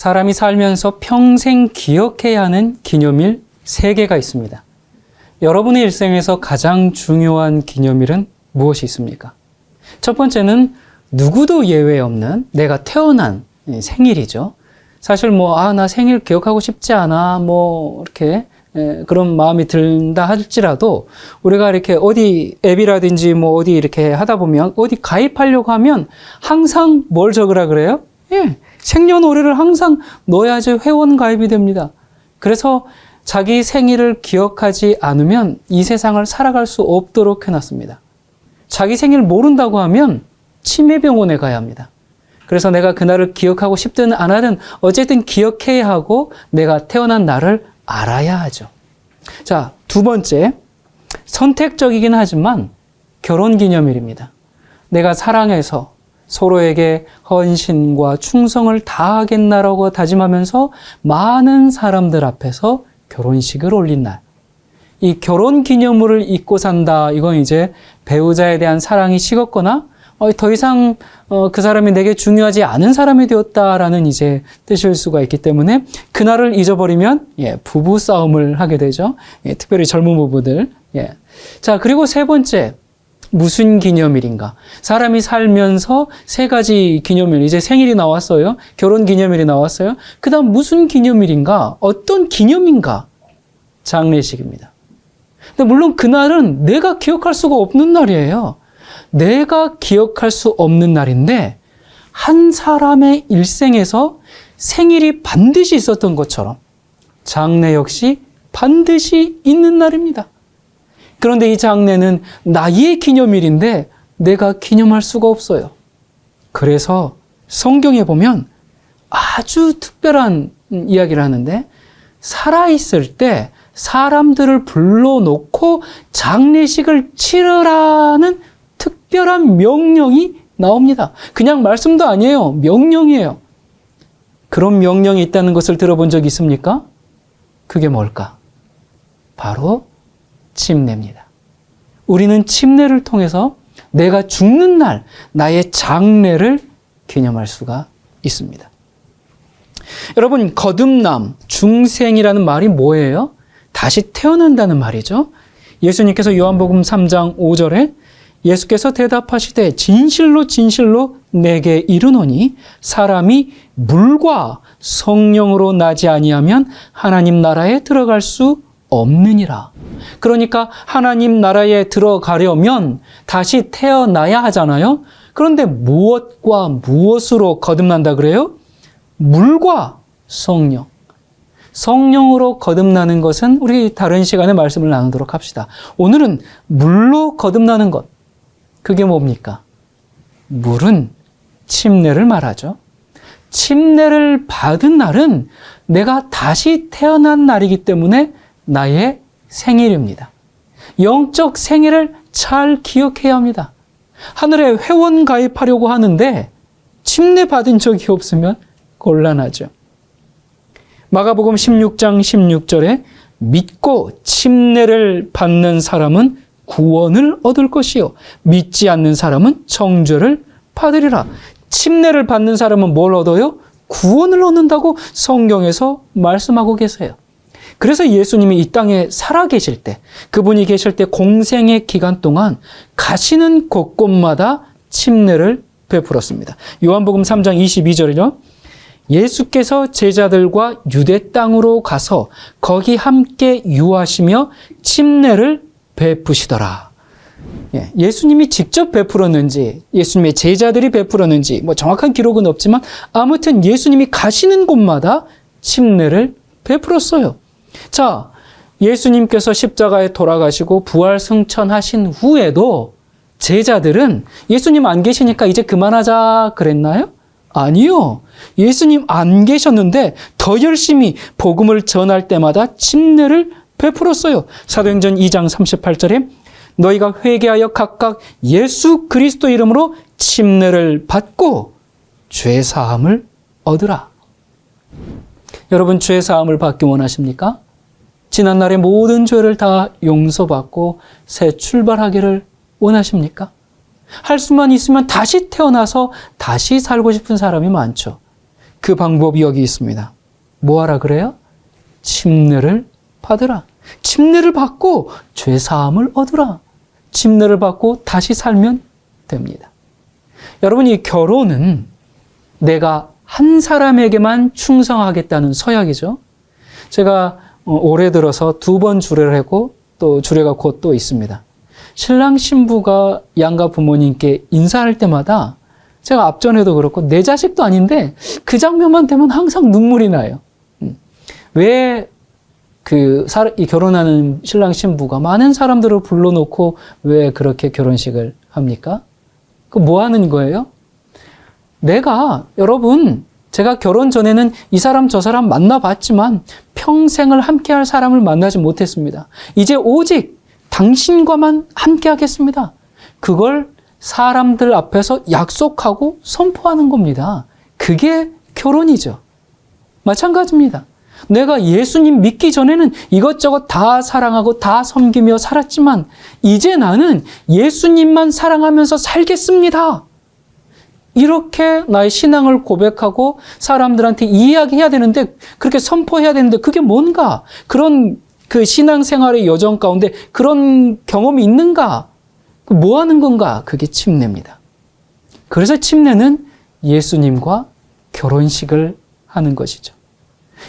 사람이 살면서 평생 기억해야 하는 기념일 3개가 있습니다. 여러분의 일생에서 가장 중요한 기념일은 무엇이 있습니까? 첫 번째는 누구도 예외 없는 내가 태어난 생일이죠. 사실 나 생일 기억하고 싶지 않아, 이렇게 그런 마음이 든다 할지라도 우리가 이렇게 어디 앱이라든지 어디 이렇게 하다 보면 어디 가입하려고 하면 항상 뭘 적으라 그래요? 생년월일을 항상 넣어야지 회원 가입이 됩니다. 그래서 자기 생일을 기억하지 않으면 이 세상을 살아갈 수 없도록 해놨습니다. 자기 생일 모른다고 하면 치매병원에 가야 합니다. 그래서 내가 그날을 기억하고 싶든 안 하든 어쨌든 기억해야 하고 내가 태어난 날을 알아야 하죠. 자, 2번째, 선택적이긴 하지만 결혼기념일입니다. 내가 사랑해서 서로에게 헌신과 충성을 다하겠나라고 다짐하면서 많은 사람들 앞에서 결혼식을 올린 날. 이 결혼기념일을 잊고 산다. 이건 이제 배우자에 대한 사랑이 식었거나 더 이상 그 사람이 내게 중요하지 않은 사람이 되었다라는 이제 뜻일 수가 있기 때문에 그날을 잊어버리면 부부 싸움을 하게 되죠. 특별히 젊은 부부들. 자, 그리고 3번째, 무슨 기념일인가? 사람이 살면서 3가지 기념일, 이제 생일이 나왔어요. 결혼 기념일이 나왔어요. 그 다음 무슨 기념일인가? 어떤 기념인가? 장례식입니다. 근데 물론 그날은 내가 기억할 수가 없는 날이에요. 내가 기억할 수 없는 날인데 한 사람의 일생에서 생일이 반드시 있었던 것처럼 장례 역시 반드시 있는 날입니다. 그런데 이 장례는 나의 기념일인데 내가 기념할 수가 없어요. 그래서 성경에 보면 아주 특별한 이야기를 하는데 살아있을 때 사람들을 불러놓고 장례식을 치르라는 특별한 명령이 나옵니다. 그냥 말씀도 아니에요. 명령이에요. 그런 명령이 있다는 것을 들어본 적 있습니까? 그게 뭘까? 바로 침례입니다. 우리는 침례를 통해서 내가 죽는 날, 나의 장례를 기념할 수가 있습니다. 여러분, 거듭남, 중생이라는 말이 뭐예요? 다시 태어난다는 말이죠. 예수님께서 요한복음 3장 5절에 예수께서 대답하시되 진실로 진실로 내게 이르노니 사람이 물과 성령으로 나지 아니하면 하나님 나라에 들어갈 수 없느니라. 그러니까 하나님 나라에 들어가려면 다시 태어나야 하잖아요. 그런데 무엇과 무엇으로 거듭난다 그래요? 물과 성령. 성령으로 거듭나는 것은 우리 다른 시간에 말씀을 나누도록 합시다. 오늘은 물로 거듭나는 것. 그게 뭡니까? 물은 침례를 말하죠. 침례를 받은 날은 내가 다시 태어난 날이기 때문에 나의 생일입니다. 영적 생일을 잘 기억해야 합니다. 하늘에 회원 가입하려고 하는데 침례 받은 적이 없으면 곤란하죠. 마가복음 16장 16절에 믿고 침례를 받는 사람은 구원을 얻을 것이요 믿지 않는 사람은 정죄를 받으리라. 침례를 받는 사람은 뭘 얻어요? 구원을 얻는다고 성경에서 말씀하고 계세요. 그래서 예수님이 이 땅에 살아계실 때, 그분이 계실 때 공생의 기간 동안 가시는 곳곳마다 침례를 베풀었습니다. 요한복음 3장 22절이요. 예수께서 제자들과 유대 땅으로 가서 거기 함께 유하시며 침례를 베푸시더라. 예수님이 직접 베풀었는지 예수님의 제자들이 베풀었는지 정확한 기록은 없지만 아무튼 예수님이 가시는 곳마다 침례를 베풀었어요. 자, 예수님께서 십자가에 돌아가시고 부활 승천하신 후에도 제자들은 예수님 안 계시니까 이제 그만하자 그랬나요? 아니요. 예수님 안 계셨는데 더 열심히 복음을 전할 때마다 침례를 베풀었어요. 사도행전 2장 38절에 너희가 회개하여 각각 예수 그리스도 이름으로 침례를 받고 죄사함을 얻으라. 여러분, 죄사함을 받기 원하십니까? 지난날의 모든 죄를 다 용서받고 새 출발하기를 원하십니까? 할 수만 있으면 다시 태어나서 다시 살고 싶은 사람이 많죠. 그 방법이 여기 있습니다. 뭐 하라 그래요? 침례를 받으라. 침례를 받고 죄사함을 얻으라. 침례를 받고 다시 살면 됩니다. 여러분, 이 결혼은 내가 한 사람에게만 충성하겠다는 서약이죠. 제가 올해 들어서 2번 주례를 했고 또 주례가 곧 또 있습니다. 신랑 신부가 양가 부모님께 인사할 때마다 제가 앞전에도 그렇고 내 자식도 아닌데 그 장면만 되면 항상 눈물이 나요. 왜 이 결혼하는 신랑 신부가 많은 사람들을 불러놓고 왜 그렇게 결혼식을 합니까? 그 뭐 하는 거예요? 여러분, 제가 결혼 전에는 이 사람 저 사람 만나봤지만 평생을 함께할 사람을 만나지 못했습니다. 이제 오직 당신과만 함께하겠습니다. 그걸 사람들 앞에서 약속하고 선포하는 겁니다. 그게 결혼이죠. 마찬가지입니다. 내가 예수님 믿기 전에는 이것저것 다 사랑하고 다 섬기며 살았지만 이제 나는 예수님만 사랑하면서 살겠습니다. 이렇게 나의 신앙을 고백하고 사람들한테 이야기해야 되는데, 그렇게 선포해야 되는데 그게 뭔가? 그런 그 신앙생활의 여정 가운데 그런 경험이 있는가? 뭐 하는 건가? 그게 침례입니다. 그래서 침례는 예수님과 결혼식을 하는 것이죠.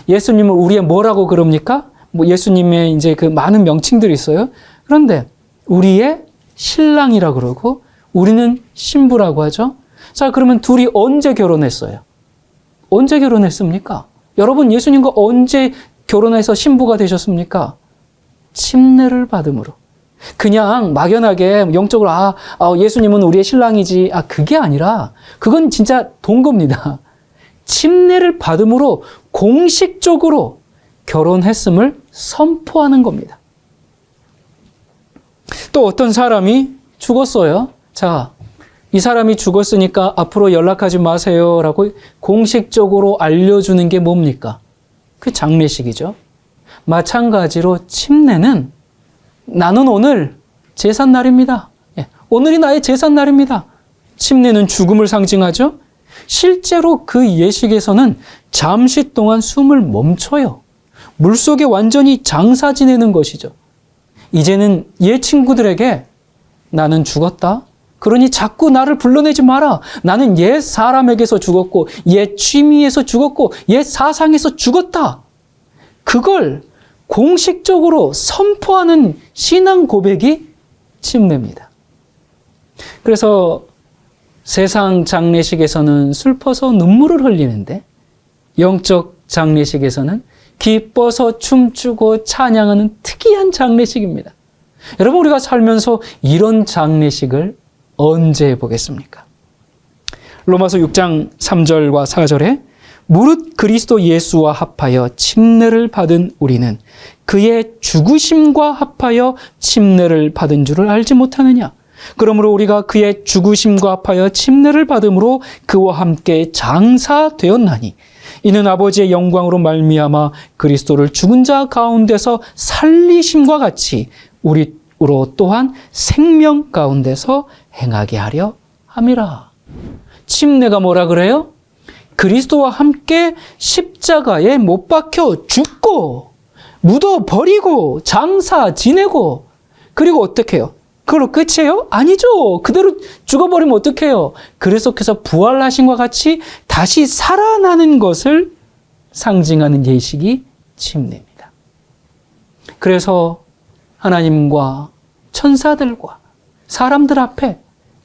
예수님을 우리의 뭐라고 그럽니까? 예수님의 이제 그 많은 명칭들이 있어요. 그런데 우리의 신랑이라 그러고 우리는 신부라고 하죠. 자, 그러면 둘이 언제 결혼했어요? 언제 결혼했습니까? 여러분, 예수님과 언제 결혼해서 신부가 되셨습니까? 침례를 받음으로. 그냥 막연하게 영적으로 예수님은 우리의 신랑이지. 그게 아니라 그건 진짜 동거입니다. 침례를 받음으로 공식적으로 결혼했음을 선포하는 겁니다. 또 어떤 사람이 죽었어요. 자, 이 사람이 죽었으니까 앞으로 연락하지 마세요라고 공식적으로 알려주는 게 뭡니까? 그 장례식이죠. 마찬가지로 침례는 나는 오늘 제삿날입니다. 오늘이 나의 제삿날입니다. 침례는 죽음을 상징하죠. 실제로 그 예식에서는 잠시 동안 숨을 멈춰요. 물속에 완전히 장사 지내는 것이죠. 이제는 옛 친구들에게 나는 죽었다. 그러니 자꾸 나를 불러내지 마라. 나는 옛 사람에게서 죽었고 옛 취미에서 죽었고 옛 사상에서 죽었다. 그걸 공식적으로 선포하는 신앙 고백이 침례입니다. 그래서 세상 장례식에서는 슬퍼서 눈물을 흘리는데 영적 장례식에서는 기뻐서 춤추고 찬양하는 특이한 장례식입니다. 여러분, 우리가 살면서 이런 장례식을 언제 해보겠습니까? 로마서 6장 3절과 4절에 무릇 그리스도 예수와 합하여 침례를 받은 우리는 그의 죽으심과 합하여 침례를 받은 줄을 알지 못하느냐? 그러므로 우리가 그의 죽으심과 합하여 침례를 받음으로 그와 함께 장사되었나니 이는 아버지의 영광으로 말미암아 그리스도를 죽은 자 가운데서 살리심과 같이 우리로 또한 생명 가운데서 행하게 하려 함이라. 침례가 뭐라 그래요? 그리스도와 함께 십자가에 못 박혀 죽고 묻어버리고 장사 지내고, 그리고 어떻게 해요? 그걸로 끝이에요? 아니죠. 그대로 죽어버리면 어떡해요? 그래서 부활하신 것 같이 다시 살아나는 것을 상징하는 예식이 침례입니다. 그래서 하나님과 천사들과 사람들 앞에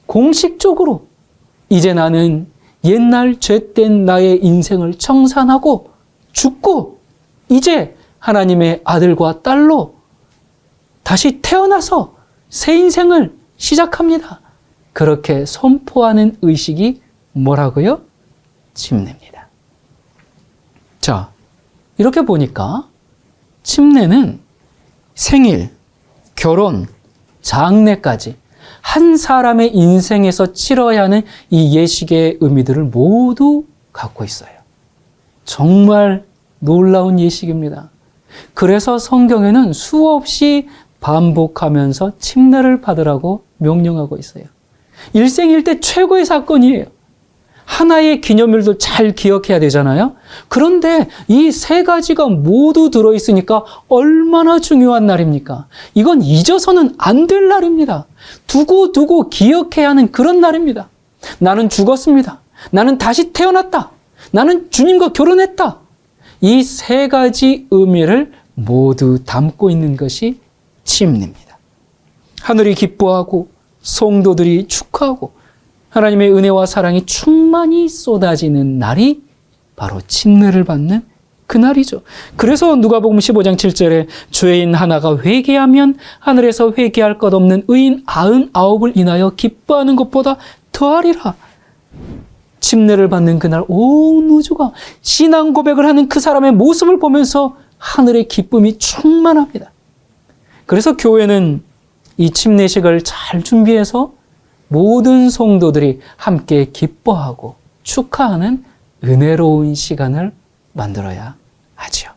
공식적으로 이제 나는 옛날 죄된 나의 인생을 청산하고 죽고 이제 하나님의 아들과 딸로 다시 태어나서 새 인생을 시작합니다. 그렇게 선포하는 의식이 뭐라고요? 침례입니다. 자, 이렇게 보니까 침례는 생일, 결혼, 장례까지 한 사람의 인생에서 치러야 하는 이 예식의 의미들을 모두 갖고 있어요. 정말 놀라운 예식입니다. 그래서 성경에는 수없이 반복하면서 침례를 받으라고 명령하고 있어요. 일생일대 최고의 사건이에요. 하나의 기념일도 잘 기억해야 되잖아요. 그런데 이 세 가지가 모두 들어있으니까 얼마나 중요한 날입니까? 이건 잊어서는 안 될 날입니다. 두고두고 기억해야 하는 그런 날입니다. 나는 죽었습니다. 나는 다시 태어났다. 나는 주님과 결혼했다. 이 세 가지 의미를 모두 담고 있는 것이 침례입니다. 하늘이 기뻐하고 성도들이 축하하고 하나님의 은혜와 사랑이 충만히 쏟아지는 날이 바로 침례를 받는 그날이죠. 그래서 누가복음 15장 7절에 죄인 하나가 회개하면 하늘에서 회개할 것 없는 의인 99을 인하여 기뻐하는 것보다 더하리라. 침례를 받는 그날 온 우주가 신앙 고백을 하는 그 사람의 모습을 보면서 하늘의 기쁨이 충만합니다. 그래서 교회는 이 침례식을 잘 준비해서 모든 성도들이 함께 기뻐하고 축하하는 은혜로운 시간을 만들어야 하죠.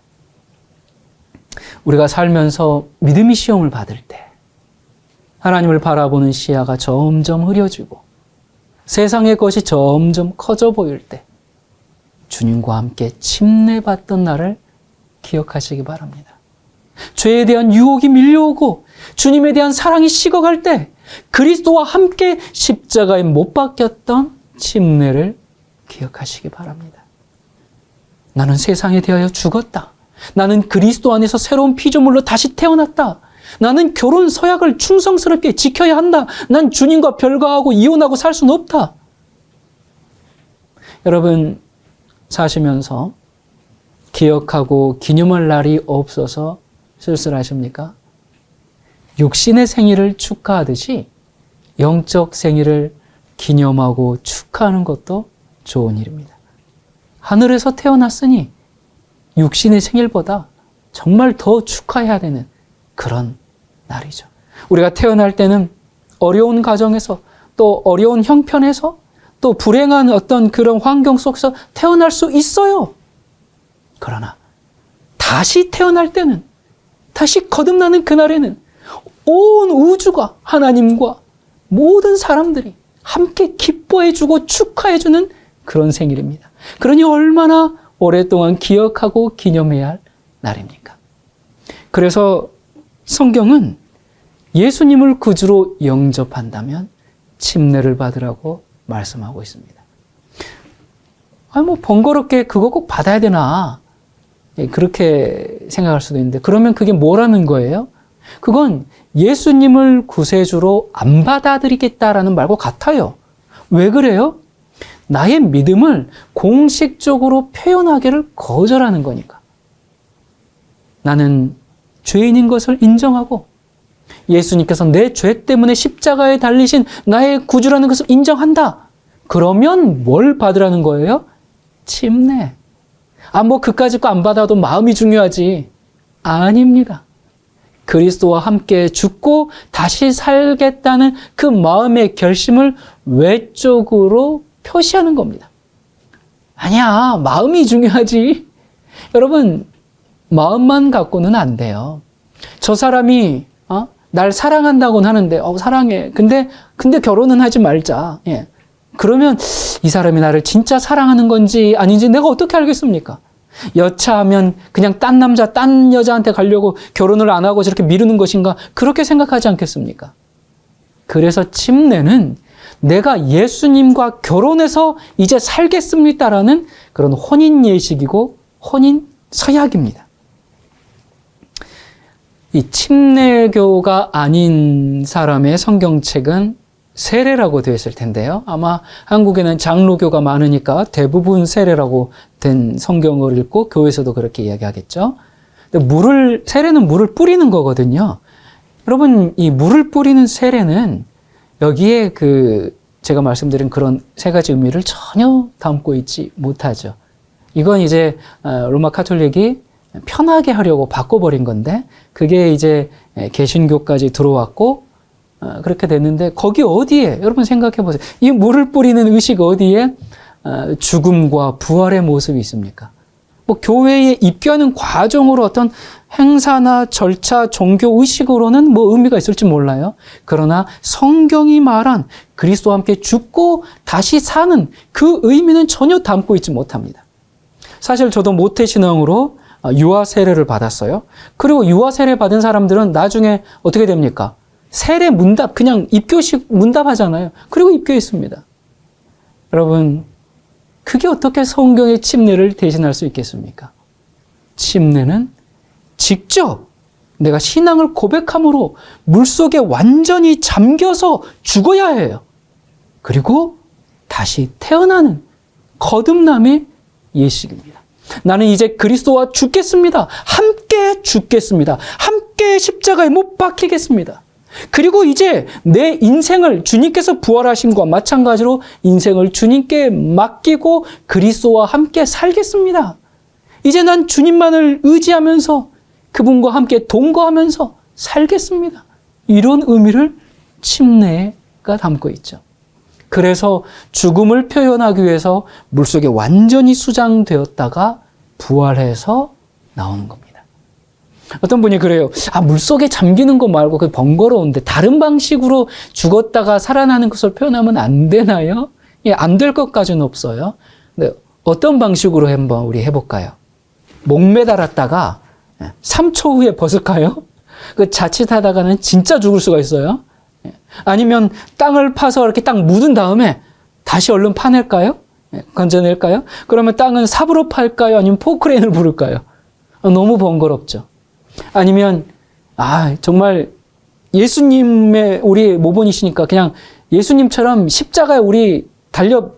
우리가 살면서 믿음의 시험을 받을 때 하나님을 바라보는 시야가 점점 흐려지고 세상의 것이 점점 커져 보일 때 주님과 함께 침례받던 날을 기억하시기 바랍니다. 죄에 대한 유혹이 밀려오고 주님에 대한 사랑이 식어갈 때 그리스도와 함께 십자가에 못 박혔던 침례를 기억하시기 바랍니다. 나는 세상에 대하여 죽었다. 나는 그리스도 안에서 새로운 피조물로 다시 태어났다. 나는 결혼 서약을 충성스럽게 지켜야 한다. 난 주님과 별거하고 이혼하고 살 수는 없다. 여러분 사시면서 기억하고 기념할 날이 없어서 쓸쓸하십니까? 육신의 생일을 축하하듯이 영적 생일을 기념하고 축하하는 것도 좋은 일입니다. 하늘에서 태어났으니 육신의 생일보다 정말 더 축하해야 되는 그런 날이죠. 우리가 태어날 때는 어려운 가정에서 또 어려운 형편에서 또 불행한 어떤 그런 환경 속에서 태어날 수 있어요. 그러나 다시 태어날 때는 다시 거듭나는 그날에는 온 우주가 하나님과 모든 사람들이 함께 기뻐해주고 축하해주는 그런 생일입니다. 그러니 얼마나 오랫동안 기억하고 기념해야 할 날입니까? 그래서 성경은 예수님을 구주로 영접한다면 침례를 받으라고 말씀하고 있습니다. 번거롭게 그거 꼭 받아야 되나? 그렇게 생각할 수도 있는데 그러면 그게 뭐라는 거예요? 그건 예수님을 구세주로 안 받아들이겠다라는 말과 같아요. 왜 그래요? 나의 믿음을 공식적으로 표현하기를 거절하는 거니까. 나는 죄인인 것을 인정하고 예수님께서 내 죄 때문에 십자가에 달리신 나의 구주라는 것을 인정한다. 그러면 뭘 받으라는 거예요? 침례. 그까짓 거 안 받아도 마음이 중요하지. 아닙니다. 그리스도와 함께 죽고 다시 살겠다는 그 마음의 결심을 외적으로 표시하는 겁니다. 아니야, 마음이 중요하지. 여러분, 마음만 갖고는 안 돼요. 저 사람이 날 사랑한다고는 하는데 사랑해. 근데 결혼은 하지 말자. 예. 그러면 이 사람이 나를 진짜 사랑하는 건지 아닌지 내가 어떻게 알겠습니까? 여차하면 그냥 딴 남자, 딴 여자한테 가려고 결혼을 안 하고 저렇게 미루는 것인가? 그렇게 생각하지 않겠습니까? 그래서 침례는 내가 예수님과 결혼해서 이제 살겠습니다라는 그런 혼인 예식이고 혼인 서약입니다. 이 침례교가 아닌 사람의 성경책은 세례라고 되어 있을 텐데요. 아마 한국에는 장로교가 많으니까 대부분 세례라고 된 성경을 읽고 교회에서도 그렇게 이야기하겠죠. 근데 세례는 물을 뿌리는 거거든요. 여러분, 이 물을 뿌리는 세례는 여기에 제가 말씀드린 그런 세 가지 의미를 전혀 담고 있지 못하죠. 이건 이제 로마 카톨릭이 편하게 하려고 바꿔버린 건데 그게 이제 개신교까지 들어왔고 그렇게 됐는데 거기 어디에 여러분 생각해 보세요. 이 물을 뿌리는 의식 어디에 죽음과 부활의 모습이 있습니까? 뭐 교회에 입교하는 과정으로 어떤 행사나 절차, 종교 의식으로는 뭐 의미가 있을지 몰라요. 그러나 성경이 말한 그리스도와 함께 죽고 다시 사는 그 의미는 전혀 담고 있지 못합니다. 사실 저도 모태신앙으로 유아 세례를 받았어요. 그리고 유아 세례 받은 사람들은 나중에 어떻게 됩니까? 세례 문답, 그냥 입교식 문답하잖아요. 그리고 입교했습니다. 여러분, 그게 어떻게 성경의 침례를 대신할 수 있겠습니까? 침례는 직접 내가 신앙을 고백함으로 물속에 완전히 잠겨서 죽어야 해요. 그리고 다시 태어나는 거듭남의 예식입니다. 나는 이제 그리스도와 죽겠습니다. 함께 죽겠습니다. 함께 십자가에 못 박히겠습니다. 그리고 이제 내 인생을 주님께서 부활하심과 마찬가지로 인생을 주님께 맡기고 그리스도와 함께 살겠습니다. 이제 난 주님만을 의지하면서 그분과 함께 동거하면서 살겠습니다. 이런 의미를 침례가 담고 있죠. 그래서 죽음을 표현하기 위해서 물속에 완전히 수장되었다가 부활해서 나오는 겁니다. 어떤 분이 그래요. 물속에 잠기는 거 말고 그게 번거로운데 다른 방식으로 죽었다가 살아나는 것을 표현하면 안 되나요? 예, 안 될 것까지는 없어요. 근데 어떤 방식으로 한번 우리 해볼까요? 목매달았다가 3초 후에 벗을까요? 그 자칫하다가는 진짜 죽을 수가 있어요. 아니면 땅을 파서 이렇게 딱 묻은 다음에 다시 얼른 파낼까요? 건져낼까요? 그러면 땅은 삽으로 팔까요? 아니면 포크레인을 부를까요? 너무 번거롭죠. 아니면 정말 예수님의 우리 모본이시니까 그냥 예수님처럼 십자가에 우리 달려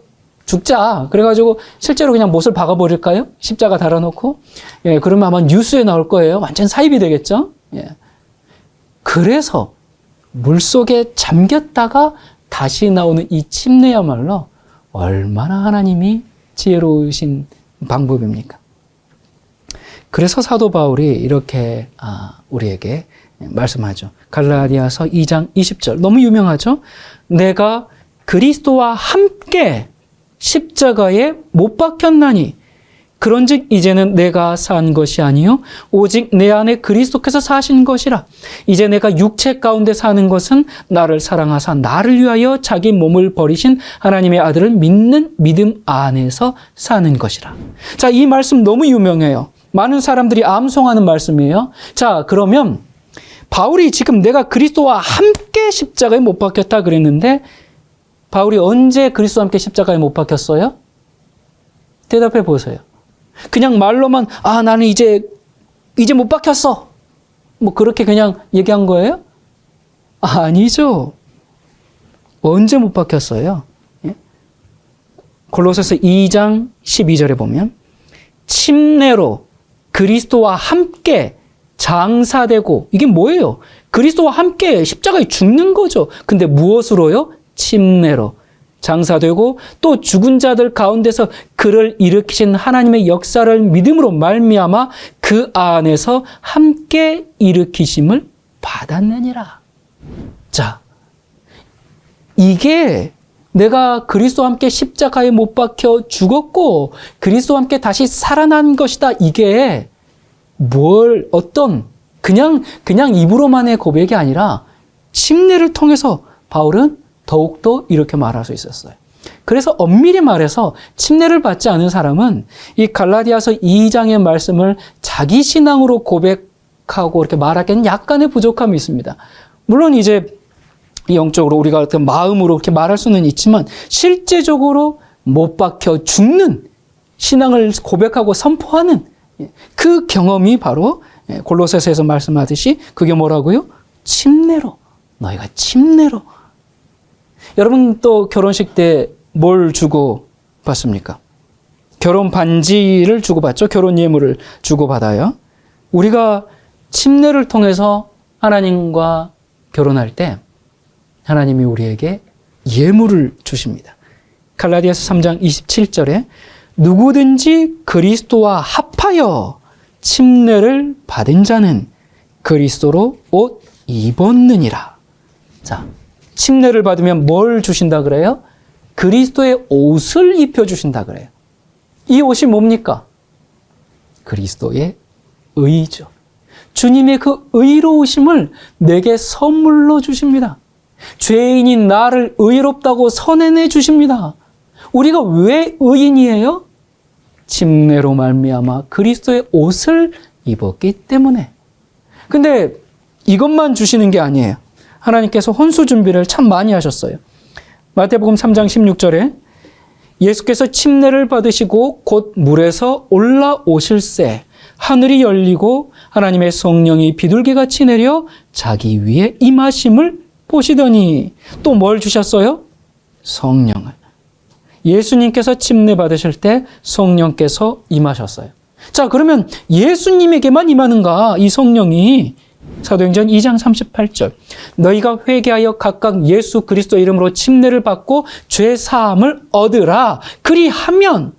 죽자. 그래가지고 실제로 그냥 못을 박아버릴까요? 십자가 달아놓고. 예, 그러면 아마 뉴스에 나올 거예요. 완전 사입이 되겠죠? 예. 그래서 물속에 잠겼다가 다시 나오는 이 침례야말로 얼마나 하나님이 지혜로우신 방법입니까? 그래서 사도 바울이 이렇게 우리에게 말씀하죠. 갈라디아서 2장 20절 너무 유명하죠? 내가 그리스도와 함께 십자가에 못 박혔나니 그런즉 이제는 내가 산 것이 아니요 오직 내 안에 그리스도께서 사신 것이라. 이제 내가 육체 가운데 사는 것은 나를 사랑하사 나를 위하여 자기 몸을 버리신 하나님의 아들을 믿는 믿음 안에서 사는 것이라. 자, 이 말씀 너무 유명해요. 많은 사람들이 암송하는 말씀이에요. 자, 그러면 바울이 지금 내가 그리스도와 함께 십자가에 못 박혔다 그랬는데 바울이 언제 그리스도와 함께 십자가에 못 박혔어요? 대답해 보세요. 그냥 말로만 나는 이제 못 박혔어. 뭐 그렇게 그냥 얘기한 거예요? 아니죠. 언제 못 박혔어요? 예? 골로새서 2장 12절에 보면 침례로 그리스도와 함께 장사되고, 이게 뭐예요? 그리스도와 함께 십자가에 죽는 거죠. 근데 무엇으로요? 침례로 장사되고 또 죽은 자들 가운데서 그를 일으키신 하나님의 역사를 믿음으로 말미암아 그 안에서 함께 일으키심을 받았느니라. 자, 이게 내가 그리스도와 함께 십자가에 못 박혀 죽었고 그리스도와 함께 다시 살아난 것이다. 이게 그냥 입으로만의 고백이 아니라 침례를 통해서 바울은 더욱더 이렇게 말할 수 있었어요. 그래서 엄밀히 말해서 침례를 받지 않은 사람은 이 갈라디아서 2장의 말씀을 자기 신앙으로 고백하고 이렇게 말하기에는 약간의 부족함이 있습니다. 물론 이제 영적으로 우리가 어떤 마음으로 이렇게 말할 수는 있지만 실제적으로 못 박혀 죽는 신앙을 고백하고 선포하는 그 경험이 바로 골로새서에서 말씀하듯이 그게 뭐라고요? 침례로. 너희가 침례로. 여러분 또 결혼식 때 뭘 주고 받습니까? 결혼 반지를 주고 받죠. 결혼 예물을 주고 받아요. 우리가 침례를 통해서 하나님과 결혼할 때 하나님이 우리에게 예물을 주십니다. 갈라디아서 3장 27절에 누구든지 그리스도와 합하여 침례를 받은 자는 그리스도로 옷 입었느니라. 자, 침례를 받으면 뭘 주신다 그래요? 그리스도의 옷을 입혀주신다 그래요. 이 옷이 뭡니까? 그리스도의 의죠. 주님의 그 의로우심을 내게 선물로 주십니다. 죄인인 나를 의롭다고 선언해 주십니다. 우리가 왜 의인이에요? 침례로 말미암아 그리스도의 옷을 입었기 때문에. 근데 이것만 주시는 게 아니에요. 하나님께서 혼수 준비를 참 많이 하셨어요. 마태복음 3장 16절에 예수께서 침례를 받으시고 곧 물에서 올라오실새 하늘이 열리고 하나님의 성령이 비둘기같이 내려 자기 위에 임하심을 보시더니 또 뭘 주셨어요? 성령을. 예수님께서 침례 받으실 때 성령께서 임하셨어요. 자, 그러면 예수님에게만 임하는가, 이 성령이? 사도행전 2장 38절. 너희가 회개하여 각각 예수 그리스도 이름으로 침례를 받고 죄 사함을 얻으라. 그리하면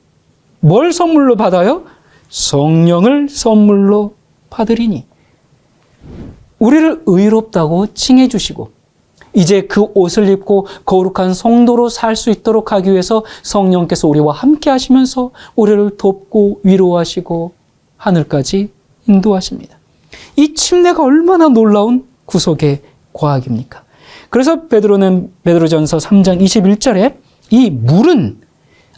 뭘 선물로 받아요? 성령을 선물로 받으리니. 우리를 의롭다고 칭해 주시고 이제 그 옷을 입고 거룩한 성도로 살 수 있도록 하기 위해서 성령께서 우리와 함께 하시면서 우리를 돕고 위로하시고 하늘까지 인도하십니다. 이 침례가 얼마나 놀라운 구속의 과학입니까? 그래서 베드로는 베드로전서 3장 21절에 이 물은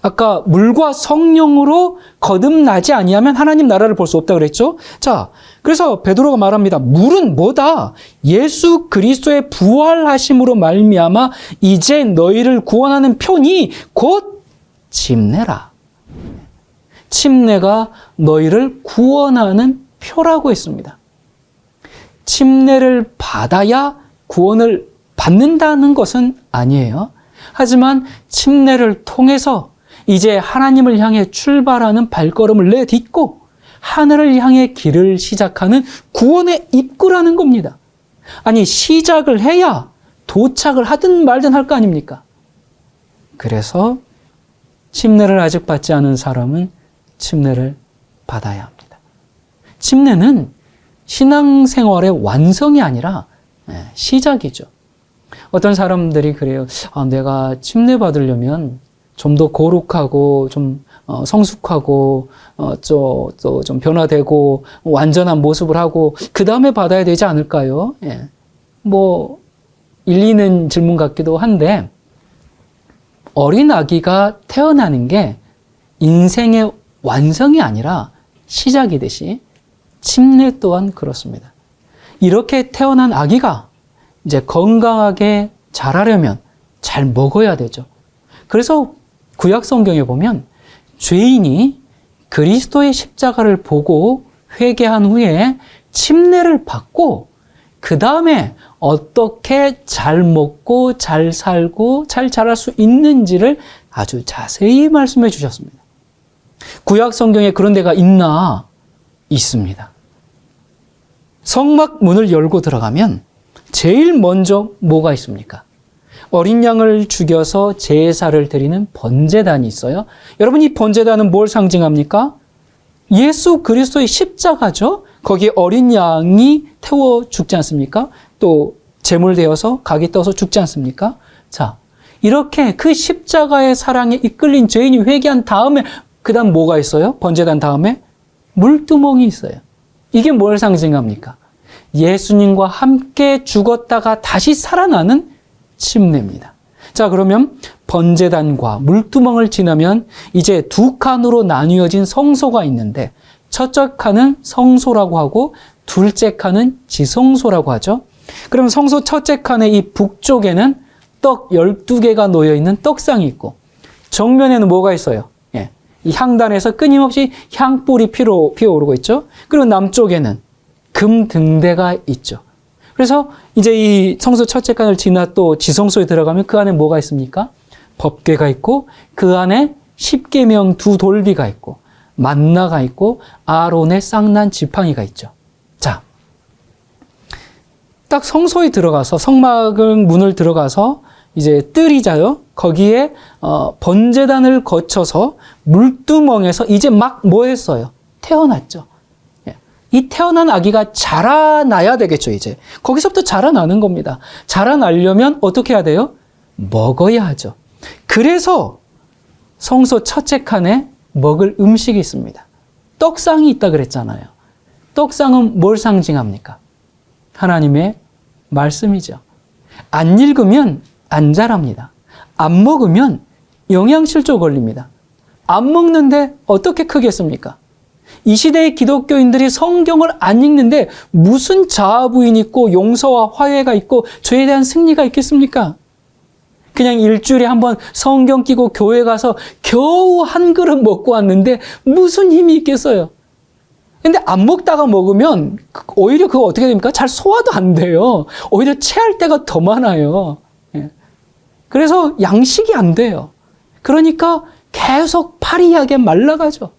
아까 물과 성령으로 거듭나지 아니하면 하나님 나라를 볼 수 없다 그랬죠? 자, 그래서 베드로가 말합니다. 물은 뭐다? 예수 그리스도의 부활하심으로 말미암아 이제 너희를 구원하는 편이 곧 침례라. 침례가 너희를 구원하는 표라고 했습니다. 침례를 받아야 구원을 받는다는 것은 아니에요. 하지만 침례를 통해서 이제 하나님을 향해 출발하는 발걸음을 내딛고 하늘을 향해 길을 시작하는 구원의 입구라는 겁니다. 아니, 시작을 해야 도착을 하든 말든 할 거 아닙니까? 그래서 침례를 아직 받지 않은 사람은 침례를 받아야 합니다. 침례는 신앙생활의 완성이 아니라 시작이죠. 어떤 사람들이 그래요. 내가 침례 받으려면 좀 더 거룩하고 좀 성숙하고 좀 변화되고 완전한 모습을 하고 그 다음에 받아야 되지 않을까요? 뭐 일리 있는 질문 같기도 한데 어린 아기가 태어나는 게 인생의 완성이 아니라 시작이듯이 침례 또한 그렇습니다. 이렇게 태어난 아기가 이제 건강하게 자라려면 잘 먹어야 되죠. 그래서 구약 성경에 보면 죄인이 그리스도의 십자가를 보고 회개한 후에 침례를 받고 그 다음에 어떻게 잘 먹고 잘 살고 잘 자랄 수 있는지를 아주 자세히 말씀해 주셨습니다. 구약 성경에 그런 데가 있나? 있습니다. 성막 문을 열고 들어가면 제일 먼저 뭐가 있습니까? 어린 양을 죽여서 제사를 드리는 번제단이 있어요. 여러분, 이 번제단은 뭘 상징합니까? 예수 그리스도의 십자가죠. 거기에 어린 양이 태워 죽지 않습니까? 또 제물되어서 각이 떠서 죽지 않습니까? 자, 이렇게 그 십자가의 사랑에 이끌린 죄인이 회개한 다음에 그 다음 뭐가 있어요? 번제단 다음에 물두멍이 있어요. 이게 뭘 상징합니까? 예수님과 함께 죽었다가 다시 살아나는 침례입니다. 자, 그러면 번제단과 물두멍을 지나면 이제 두 칸으로 나뉘어진 성소가 있는데 첫째 칸은 성소라고 하고 둘째 칸은 지성소라고 하죠. 그럼 성소 첫째 칸의 이 북쪽에는 떡 12개가 놓여있는 떡상이 있고 정면에는 뭐가 있어요? 이 향단에서 끊임없이 향불이 피어오르고 있죠. 그리고 남쪽에는 금 등대가 있죠. 그래서 이제 이 성소 첫째 칸을 지나 또 지성소에 들어가면 그 안에 뭐가 있습니까? 법궤가 있고 그 안에 십계명 두 돌비가 있고 만나가 있고 아론의 쌍난 지팡이가 있죠. 자, 딱 성소에 들어가서 성막을 문을 들어가서 이제 뜰이자요. 거기에 번제단을 거쳐서 물두멍에서 이제 막 뭐 했어요? 태어났죠. 이 태어난 아기가 자라나야 되겠죠, 이제. 거기서부터 자라나는 겁니다. 자라나려면 어떻게 해야 돼요? 먹어야 하죠. 그래서 성소 첫째 칸에 먹을 음식이 있습니다. 떡상이 있다 그랬잖아요. 떡상은 뭘 상징합니까? 하나님의 말씀이죠. 안 읽으면 안 자랍니다. 안 먹으면 영양실조 걸립니다. 안 먹는데 어떻게 크겠습니까? 이 시대의 기독교인들이 성경을 안 읽는데 무슨 자아부인이 있고 용서와 화해가 있고 죄에 대한 승리가 있겠습니까? 그냥 일주일에 한번 성경 끼고 교회 가서 겨우 한 그릇 먹고 왔는데 무슨 힘이 있겠어요? 근데 안 먹다가 먹으면 오히려 그거 어떻게 됩니까? 잘 소화도 안 돼요. 오히려 체할 때가 더 많아요. 그래서 양식이 안 돼요. 그러니까 계속 파리하게 말라가죠.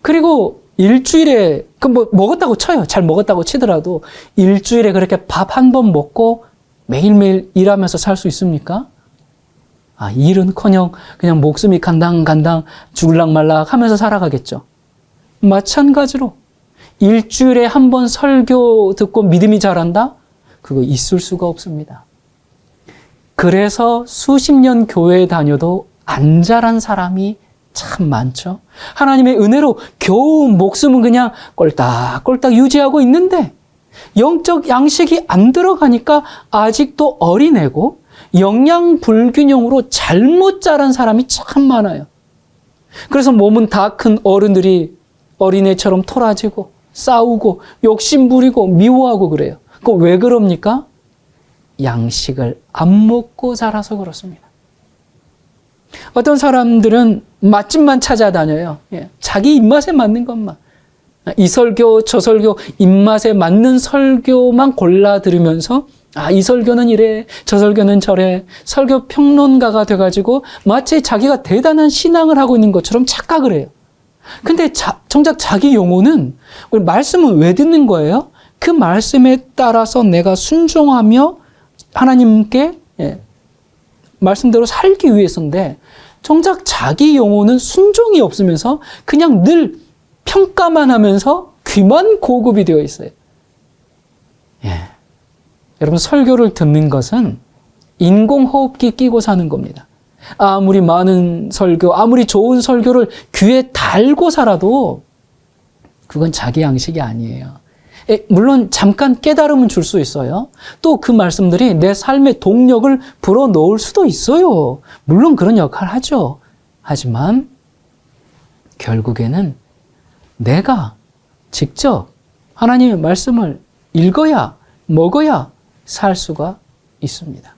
그리고 일주일에 먹었다고 쳐요. 잘 먹었다고 치더라도 일주일에 그렇게 밥 한 번 먹고 매일매일 일하면서 살 수 있습니까? 일은커녕 그냥 목숨이 간당간당 죽을락 말락 하면서 살아가겠죠. 마찬가지로 일주일에 한 번 설교 듣고 믿음이 자란다? 그거 있을 수가 없습니다. 그래서 수십 년 교회에 다녀도 안 자란 사람이 참 많죠. 하나님의 은혜로 겨우 목숨은 그냥 꼴딱꼴딱 유지하고 있는데 영적 양식이 안 들어가니까 아직도 어린애고 영양 불균형으로 잘못 자란 사람이 참 많아요. 그래서 몸은 다 큰 어른들이 어린애처럼 토라지고 싸우고 욕심 부리고 미워하고 그래요. 그거 왜 그럽니까? 양식을 안 먹고 자라서 그렇습니다. 어떤 사람들은 맛집만 찾아다녀요. 자기 입맛에 맞는 것만. 이 설교 저 설교 입맛에 맞는 설교만 골라 들으면서 이 설교는 이래 저 설교는 저래 설교 평론가가 돼가지고 마치 자기가 대단한 신앙을 하고 있는 것처럼 착각을 해요. 근데 정작 자기 영혼은 우리 말씀은 왜 듣는 거예요? 그 말씀에 따라서 내가 순종하며 하나님께 말씀대로 살기 위해서인데 정작 자기 영혼은 순종이 없으면서 그냥 늘 평가만 하면서 귀만 고급이 되어 있어요. 여러분 설교를 듣는 것은 인공호흡기 끼고 사는 겁니다. 아무리 많은 설교, 아무리 좋은 설교를 귀에 달고 살아도 그건 자기 양식이 아니에요. 물론 잠깐 깨달음은 줄 수 있어요. 또 그 말씀들이 내 삶의 동력을 불어넣을 수도 있어요. 물론 그런 역할을 하죠. 하지만 결국에는 내가 직접 하나님의 말씀을 읽어야 먹어야 살 수가 있습니다.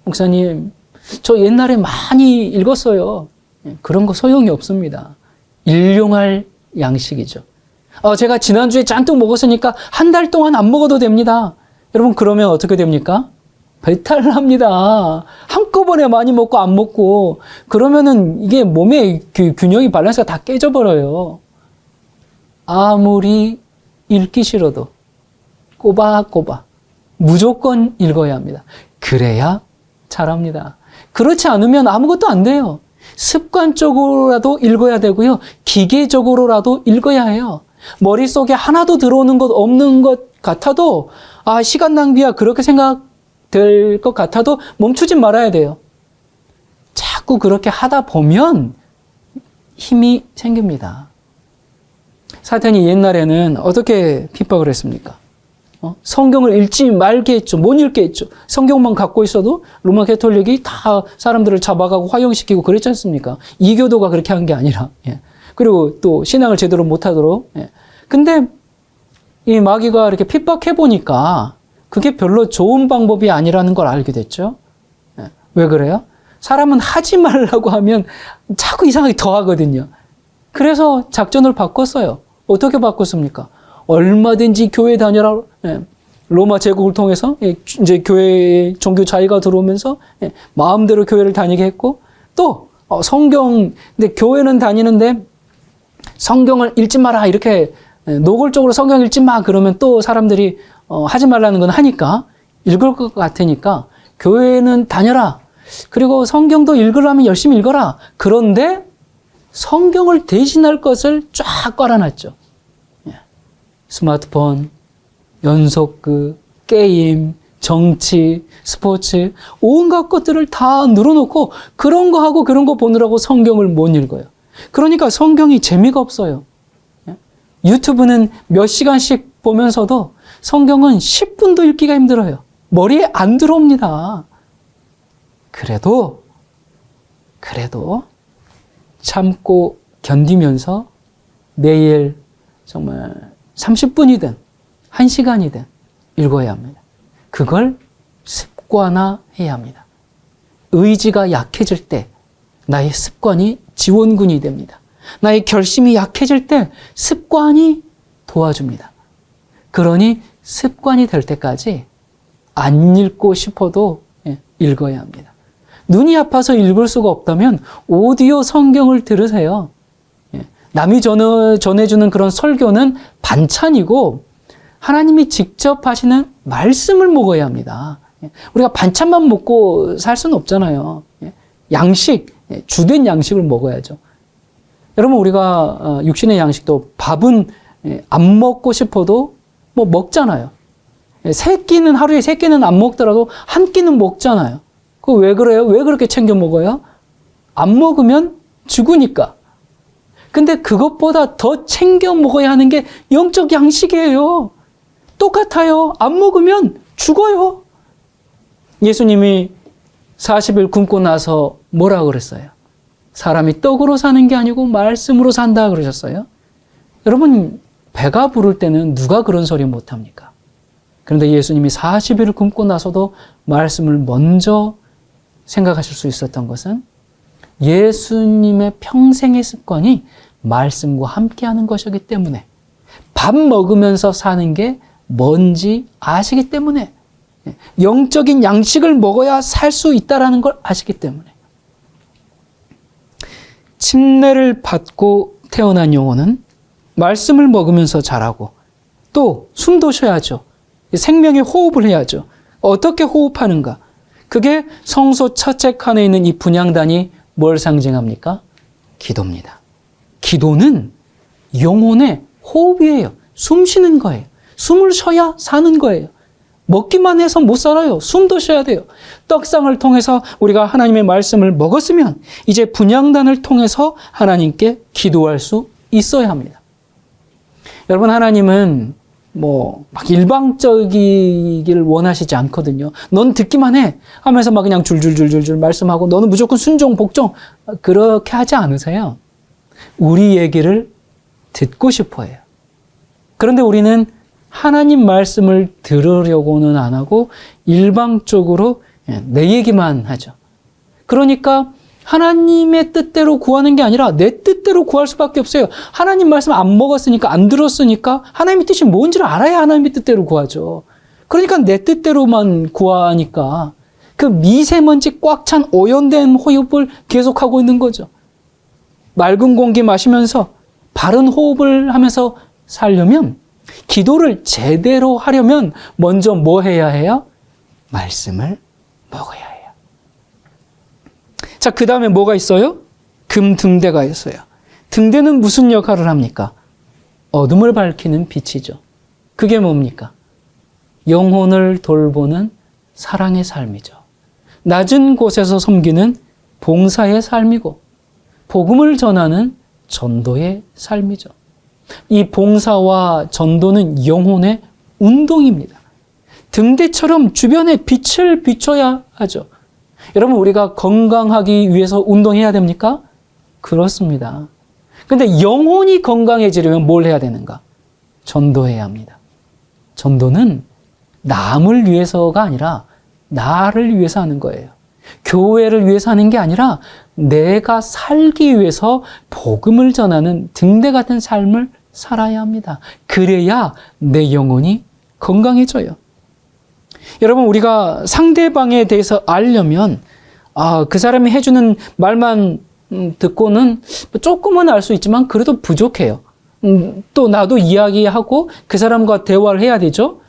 목사님, 저 옛날에 많이 읽었어요. 그런 거 소용이 없습니다. 일용할 양식이죠. 제가 지난주에 잔뜩 먹었으니까 한 달 동안 안 먹어도 됩니다. 여러분, 그러면 어떻게 됩니까? 배탈 납니다. 한꺼번에 많이 먹고 안 먹고 그러면은 이게 몸의 균형이 밸런스가 다 깨져버려요. 아무리 읽기 싫어도 꼬박꼬박 무조건 읽어야 합니다. 그래야 잘합니다. 그렇지 않으면 아무것도 안 돼요. 습관적으로라도 읽어야 되고요. 기계적으로라도 읽어야 해요. 머릿속에 하나도 들어오는 것 없는 것 같아도 시간 낭비야 그렇게 생각될 것 같아도 멈추지 말아야 돼요. 자꾸 그렇게 하다 보면 힘이 생깁니다. 사탄이 옛날에는 어떻게 핍박을 했습니까? 성경을 읽지 말게 했죠. 못 읽게 했죠. 성경만 갖고 있어도 로마 가톨릭이 다 사람들을 잡아가고 화형시키고 그랬지 않습니까? 이교도가 그렇게 한 게 아니라. 그리고 또 신앙을 제대로 못하도록. 근데 이 마귀가 이렇게 핍박해보니까 그게 별로 좋은 방법이 아니라는 걸 알게 됐죠. 왜 그래요? 사람은 하지 말라고 하면 자꾸 이상하게 더 하거든요. 그래서 작전을 바꿨어요. 어떻게 바꿨습니까? 얼마든지 교회 다녀라. 로마 제국을 통해서 이제 교회에 종교 자유가 들어오면서 마음대로 교회를 다니게 했고 또 성경 근데 교회는 다니는데 성경을 읽지 마라 이렇게 노골적으로 성경 읽지 마 그러면 또 사람들이 하지 말라는 건 하니까 읽을 것 같으니까 교회는 다녀라. 그리고 성경도 읽으려면 열심히 읽어라. 그런데 성경을 대신할 것을 쫙 깔아놨죠. 스마트폰, 연속극, 게임, 정치, 스포츠 온갖 것들을 다 늘어놓고 그런 거 하고 그런 거 보느라고 성경을 못 읽어요. 그러니까 성경이 재미가 없어요. 유튜브는 몇 시간씩 보면서도 성경은 10분도 읽기가 힘들어요. 머리에 안 들어옵니다. 그래도 참고 견디면서 매일 정말 30분이든 1시간이든 읽어야 합니다. 그걸 습관화해야 합니다. 의지가 약해질 때 나의 습관이 지원군이 됩니다. 나의 결심이 약해질 때 습관이 도와줍니다. 그러니 습관이 될 때까지 안 읽고 싶어도 읽어야 합니다. 눈이 아파서 읽을 수가 없다면 오디오 성경을 들으세요. 남이 전해주는 그런 설교는 반찬이고 하나님이 직접 하시는 말씀을 먹어야 합니다. 우리가 반찬만 먹고 살 수는 없잖아요. 양식, 주된 양식을 먹어야죠. 여러분, 우리가 육신의 양식도 밥은 안 먹고 싶어도 뭐 먹잖아요. 하루에 3끼는 안 먹더라도 한 끼는 먹잖아요. 그거 왜 그래요? 왜 그렇게 챙겨 먹어요? 안 먹으면 죽으니까. 근데 그것보다 더 챙겨 먹어야 하는 게 영적 양식이에요. 똑같아요. 안 먹으면 죽어요. 예수님이 40일 굶고 나서 뭐라 그랬어요? 사람이 떡으로 사는 게 아니고 말씀으로 산다 그러셨어요. 여러분, 배가 부를 때는 누가 그런 소리 못합니까? 그런데 예수님이 40일을 굶고 나서도 말씀을 먼저 생각하실 수 있었던 것은 예수님의 평생의 습관이 말씀과 함께하는 것이기 때문에, 밥 먹으면서 사는 게 뭔지 아시기 때문에, 영적인 양식을 먹어야 살 수 있다는 걸 아시기 때문에, 침례를 받고 태어난 영혼은 말씀을 먹으면서 자라고 또 숨도 쉬어야죠. 생명의 호흡을 해야죠. 어떻게 호흡하는가? 그게 성소 첫째 칸에 있는 이 분향단이 뭘 상징합니까? 기도입니다. 기도는 영혼의 호흡이에요. 숨 쉬는 거예요. 숨을 쉬어야 사는 거예요. 먹기만 해서 못 살아요. 숨도 쉬어야 돼요. 떡상을 통해서 우리가 하나님의 말씀을 먹었으면 이제 분향단을 통해서 하나님께 기도할 수 있어야 합니다. 여러분, 하나님은 막 일방적이길 원하시지 않거든요. 넌 듣기만 해 하면서 막 그냥 줄줄줄줄 말씀하고 너는 무조건 순종, 복종, 그렇게 하지 않으세요. 우리 얘기를 듣고 싶어 해요. 그런데 우리는 하나님 말씀을 들으려고는 안 하고 일방적으로 내 얘기만 하죠. 그러니까 하나님의 뜻대로 구하는 게 아니라 내 뜻대로 구할 수밖에 없어요. 하나님 말씀 안 먹었으니까, 안 들었으니까 하나님의 뜻이 뭔지를 알아야 하나님의 뜻대로 구하죠. 그러니까 내 뜻대로만 구하니까 그 미세먼지 꽉 찬 오염된 호흡을 계속하고 있는 거죠. 맑은 공기 마시면서 바른 호흡을 하면서 살려면, 기도를 제대로 하려면 먼저 뭐 해야 해요? 말씀을 먹어야 해요. 자, 그 다음에 뭐가 있어요? 금등대가 있어요. 등대는 무슨 역할을 합니까? 어둠을 밝히는 빛이죠. 그게 뭡니까? 영혼을 돌보는 사랑의 삶이죠. 낮은 곳에서 섬기는 봉사의 삶이고, 복음을 전하는 전도의 삶이죠. 이 봉사와 전도는 영혼의 운동입니다. 등대처럼 주변에 빛을 비춰야 하죠. 여러분, 우리가 건강하기 위해서 운동해야 됩니까? 그렇습니다. 근데 영혼이 건강해지려면 뭘 해야 되는가? 전도해야 합니다. 전도는 남을 위해서가 아니라 나를 위해서 하는 거예요. 교회를 위해서 하는 게 아니라 내가 살기 위해서 복음을 전하는 등대 같은 삶을 살아야 합니다. 그래야 내 영혼이 건강해져요. 여러분, 우리가 상대방에 대해서 알려면 그 사람이 해주는 말만 듣고는 조금은 알 수 있지만 그래도 부족해요. 또 나도 이야기하고 그 사람과 대화를 해야 되죠.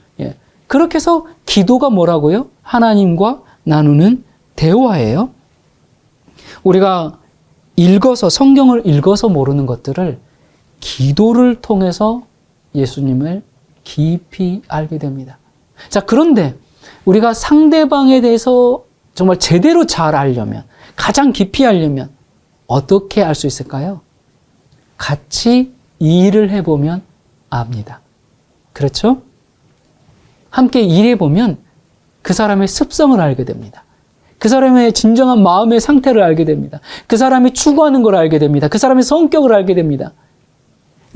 그렇게 해서 기도가 뭐라고요? 하나님과 나누는 대화예요. 우리가 성경을 읽어서 모르는 것들을 기도를 통해서 예수님을 깊이 알게 됩니다. 자, 그런데 우리가 상대방에 대해서 정말 제대로 잘 알려면, 가장 깊이 알려면 어떻게 알 수 있을까요? 같이 일을 해보면 압니다. 그렇죠? 함께 일해보면 그 사람의 습성을 알게 됩니다. 그 사람의 진정한 마음의 상태를 알게 됩니다. 그 사람이 추구하는 걸 알게 됩니다. 그 사람의 성격을 알게 됩니다.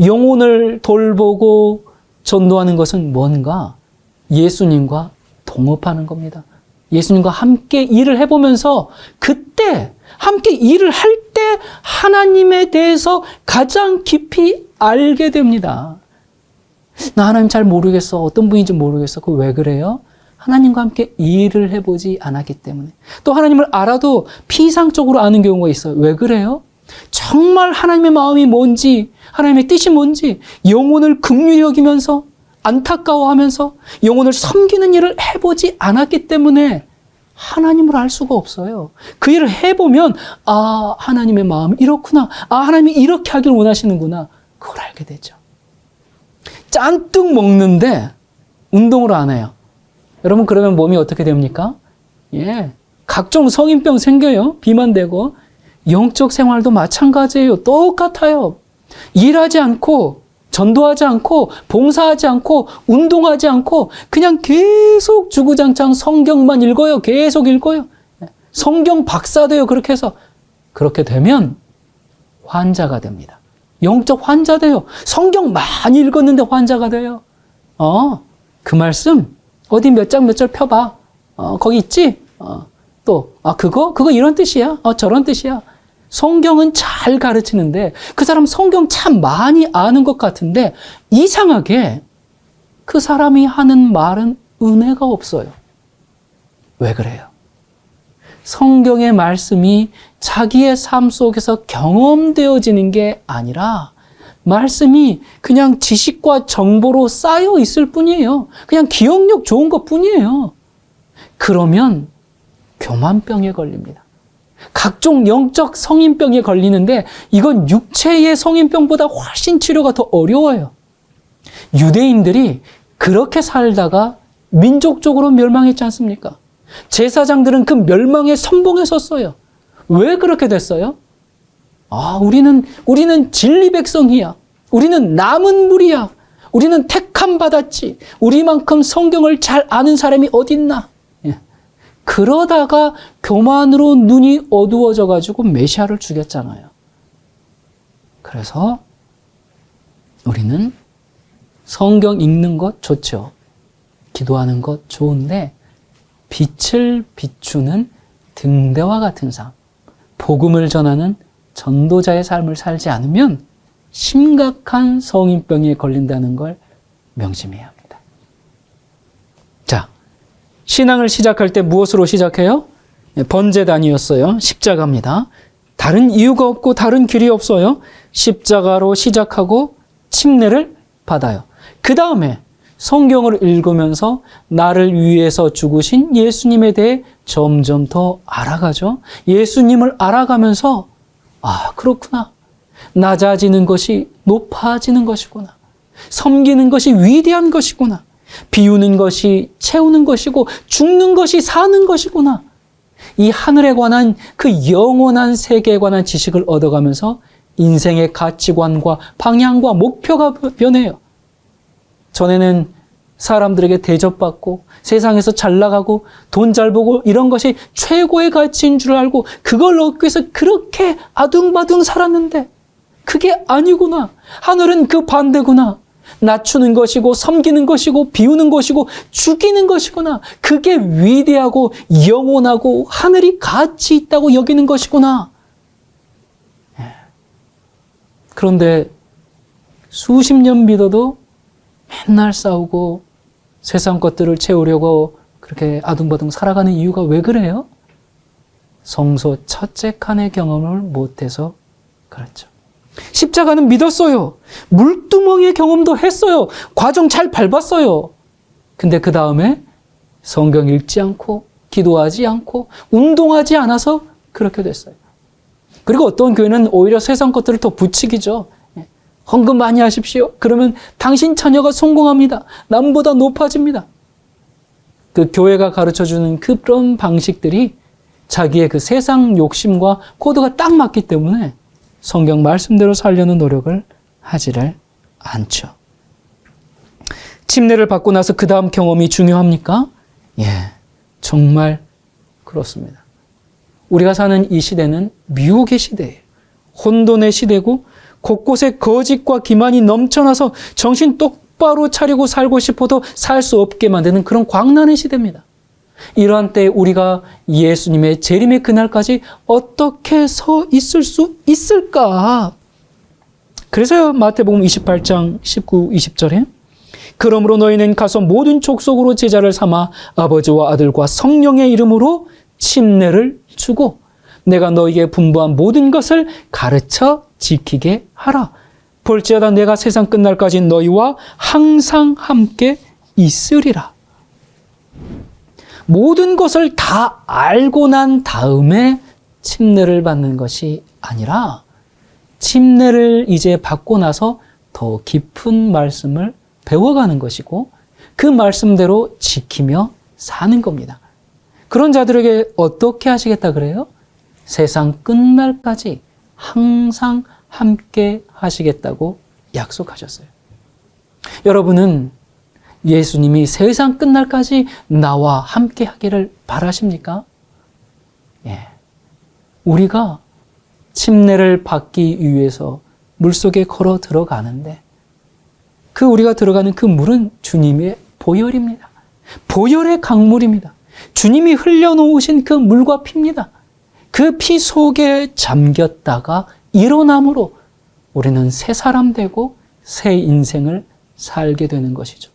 영혼을 돌보고 전도하는 것은 뭔가? 예수님과 동업하는 겁니다. 예수님과 함께 일을 해보면서 그때 함께 일을 할 때 하나님에 대해서 가장 깊이 알게 됩니다. 나 하나님 잘 모르겠어. 어떤 분인지 모르겠어. 그거 왜 그래요? 하나님과 함께 일을 해보지 않았기 때문에. 또 하나님을 알아도 피상적으로 아는 경우가 있어요. 왜 그래요? 정말 하나님의 마음이 뭔지, 하나님의 뜻이 뭔지 영혼을 긍휼히 여기면서 안타까워하면서 영혼을 섬기는 일을 해보지 않았기 때문에 하나님을 알 수가 없어요. 그 일을 해보면 아, 하나님의 마음이 이렇구나. 아, 하나님이 이렇게 하길 원하시는구나. 그걸 알게 되죠. 짠뜩 먹는데 운동을 안 해요. 여러분 그러면 몸이 어떻게 됩니까? 각종 성인병 생겨요. 비만되고. 영적 생활도 마찬가지예요. 똑같아요. 일하지 않고 전도하지 않고 봉사하지 않고 운동하지 않고 그냥 계속 주구장창 성경만 읽어요. 계속 읽어요. 성경 박사 돼요. 그렇게 해서. 그렇게 되면 환자가 됩니다. 영적 환자 돼요. 성경 많이 읽었는데 환자가 돼요. 그 말씀 어디 몇 장 몇 절 펴봐. 거기 있지? 그거 이런 뜻이야. 저런 뜻이야. 성경은 잘 가르치는데 그 사람 성경 참 많이 아는 것 같은데 이상하게 그 사람이 하는 말은 은혜가 없어요. 왜 그래요? 성경의 말씀이 자기의 삶 속에서 경험되어지는 게 아니라 말씀이 그냥 지식과 정보로 쌓여 있을 뿐이에요. 그냥 기억력 좋은 것 뿐이에요. 그러면 교만병에 걸립니다. 각종 영적 성인병에 걸리는데 이건 육체의 성인병보다 훨씬 치료가 더 어려워요. 유대인들이 그렇게 살다가 민족적으로 멸망했지 않습니까? 제사장들은 그 멸망에 선봉에 섰어요. 왜 그렇게 됐어요? 우리는 진리 백성이야. 우리는 남은 무리야. 우리는 택함 받았지. 우리만큼 성경을 잘 아는 사람이 어딨나? 그러다가 교만으로 눈이 어두워져 가지고 메시아를 죽였잖아요. 그래서 우리는 성경 읽는 것 좋죠. 기도하는 것 좋은데 빛을 비추는 등대와 같은 삶, 복음을 전하는 전도자의 삶을 살지 않으면 심각한 성인병에 걸린다는 걸 명심해야 합니다. 자, 신앙을 시작할 때 무엇으로 시작해요? 번제단이었어요. 십자가입니다. 다른 이유가 없고 다른 길이 없어요. 십자가로 시작하고 침례를 받아요. 그 다음에 성경을 읽으면서 나를 위해서 죽으신 예수님에 대해 점점 더 알아가죠. 예수님을 알아가면서 그렇구나. 낮아지는 것이 높아지는 것이구나. 섬기는 것이 위대한 것이구나. 비우는 것이 채우는 것이고 죽는 것이 사는 것이구나. 이 하늘에 관한 그 영원한 세계에 관한 지식을 얻어가면서 인생의 가치관과 방향과 목표가 변해요. 전에는 사람들에게 대접받고 세상에서 잘 나가고 돈 잘 벌고 이런 것이 최고의 가치인 줄 알고 그걸 얻기 위해서 그렇게 아둥바둥 살았는데 그게 아니구나. 하늘은 그 반대구나. 낮추는 것이고 섬기는 것이고 비우는 것이고 죽이는 것이구나. 그게 위대하고 영원하고 하늘이 가치 있다고 여기는 것이구나. 그런데 수십 년 믿어도 맨날 싸우고 세상 것들을 채우려고 그렇게 아둥바둥 살아가는 이유가 왜 그래요? 성소 첫째 칸의 경험을 못해서 그렇죠. 십자가는 믿었어요. 물두멍의 경험도 했어요. 과정 잘 밟았어요. 근데 그 다음에 성경 읽지 않고 기도하지 않고 운동하지 않아서 그렇게 됐어요. 그리고 어떤 교회는 오히려 세상 것들을 더 부추기죠. 헌금 많이 하십시오. 그러면 당신 자녀가 성공합니다. 남보다 높아집니다. 그 교회가 가르쳐주는 그런 방식들이 자기의 그 세상 욕심과 코드가 딱 맞기 때문에 성경 말씀대로 살려는 노력을 하지를 않죠. 침례를 받고 나서 그 다음 경험이 중요합니까? 예, 정말 그렇습니다. 우리가 사는 이 시대는 미혹의 시대예요. 혼돈의 시대고 곳곳에 거짓과 기만이 넘쳐나서 정신 똑바로 차리고 살고 싶어도 살 수 없게 만드는 그런 광란의 시대입니다. 이러한 때에 우리가 예수님의 재림의 그날까지 어떻게 서 있을 수 있을까? 그래서 마태복음 28장 19, 20절에 그러므로 너희는 가서 모든 족속으로 제자를 삼아 아버지와 아들과 성령의 이름으로 침례를 주고 내가 너희에게 분부한 모든 것을 가르쳐 지키게 하라. 볼지어다 내가 세상 끝날까지 너희와 항상 함께 있으리라. 모든 것을 다 알고 난 다음에 침례를 받는 것이 아니라 침례를 이제 받고 나서 더 깊은 말씀을 배워가는 것이고 그 말씀대로 지키며 사는 겁니다. 그런 자들에게 어떻게 하시겠다 그래요? 세상 끝날까지 항상 함께 하시겠다고 약속하셨어요. 여러분은 예수님이 세상 끝날까지 나와 함께 하기를 바라십니까? 예. 우리가 침례를 받기 위해서 물속에 걸어 들어가는데 우리가 들어가는 그 물은 주님의 보혈입니다. 보혈의 강물입니다. 주님이 흘려놓으신 그 물과 피입니다. 그 피 속에 잠겼다가 일어남으로 우리는 새 사람 되고 새 인생을 살게 되는 것이죠.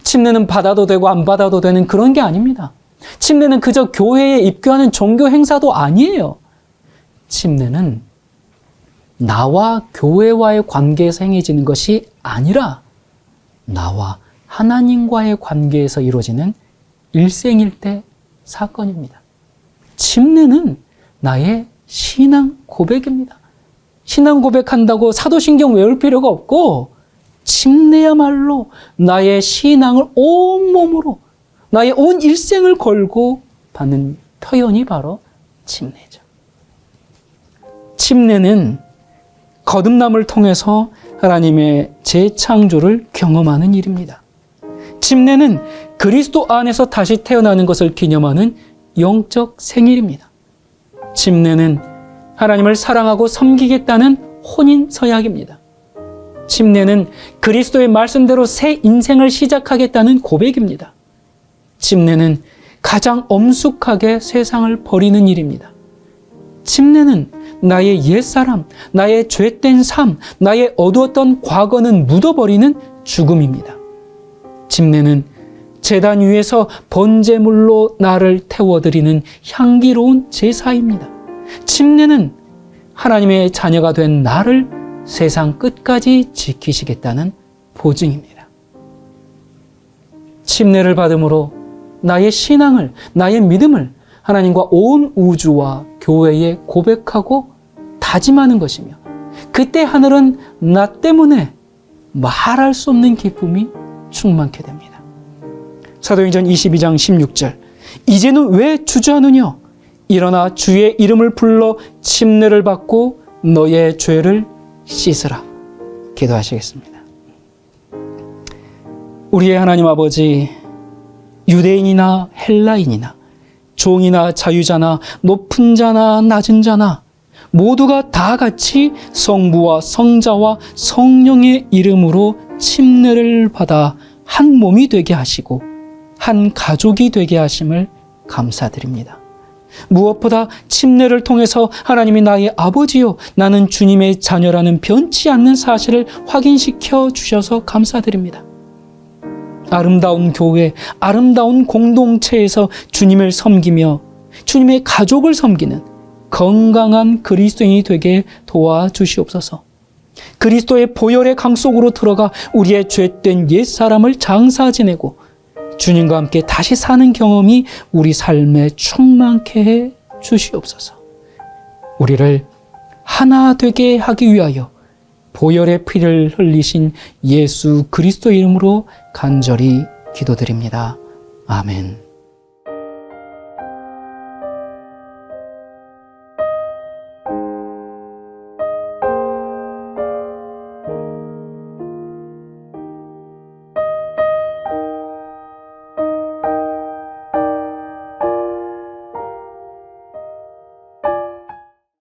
침례는 받아도 되고 안 받아도 되는 그런 게 아닙니다. 침례는 그저 교회에 입교하는 종교 행사도 아니에요. 침례는 나와 교회와의 관계에서 행해지는 것이 아니라 나와 하나님과의 관계에서 이루어지는 일생일대 사건입니다. 침례는 나의 신앙 고백입니다. 신앙 고백한다고 사도신경 외울 필요가 없고 침례야말로 나의 신앙을 온몸으로 나의 온 일생을 걸고 받는 표현이 바로 침례죠. 침례는 거듭남을 통해서 하나님의 재창조를 경험하는 일입니다. 침례는 그리스도 안에서 다시 태어나는 것을 기념하는 영적 생일입니다. 침례는 하나님을 사랑하고 섬기겠다는 혼인 서약입니다. 침례는 그리스도의 말씀대로 새 인생을 시작하겠다는 고백입니다. 침례는 가장 엄숙하게 세상을 버리는 일입니다. 침례는 나의 옛사람, 나의 죄된 삶, 나의 어두웠던 과거는 묻어버리는 죽음입니다. 침례는 제단 위에서 번제물로 나를 태워드리는 향기로운 제사입니다. 침례는 하나님의 자녀가 된 나를 세상 끝까지 지키시겠다는 보증입니다. 침례를 받음으로 나의 신앙을, 나의 믿음을 하나님과 온 우주와 교회에 고백하고 다짐하는 것이며 그때 하늘은 나 때문에 말할 수 없는 기쁨이 충만케 됩니다. 사도행전 22장 16절 이제는 왜 주저하느냐 일어나 주의 이름을 불러 침례를 받고 너의 죄를 씻으라. 기도하시겠습니다. 우리의 하나님 아버지, 유대인이나 헬라인이나 종이나 자유자나 높은 자나 낮은 자나 모두가 다 같이 성부와 성자와 성령의 이름으로 침례를 받아 한 몸이 되게 하시고 한 가족이 되게 하심을 감사드립니다. 무엇보다 침례를 통해서 하나님이 나의 아버지요 나는 주님의 자녀라는 변치 않는 사실을 확인시켜 주셔서 감사드립니다. 아름다운 교회, 아름다운 공동체에서 주님을 섬기며 주님의 가족을 섬기는 건강한 그리스도인이 되게 도와주시옵소서. 그리스도의 보혈의 강 속으로 들어가 우리의 죄된 옛사람을 장사 지내고 주님과 함께 다시 사는 경험이 우리 삶에 충만케 해 주시옵소서. 우리를 하나 되게 하기 위하여 보혈의 피를 흘리신 예수 그리스도 이름으로 간절히 기도드립니다. 아멘.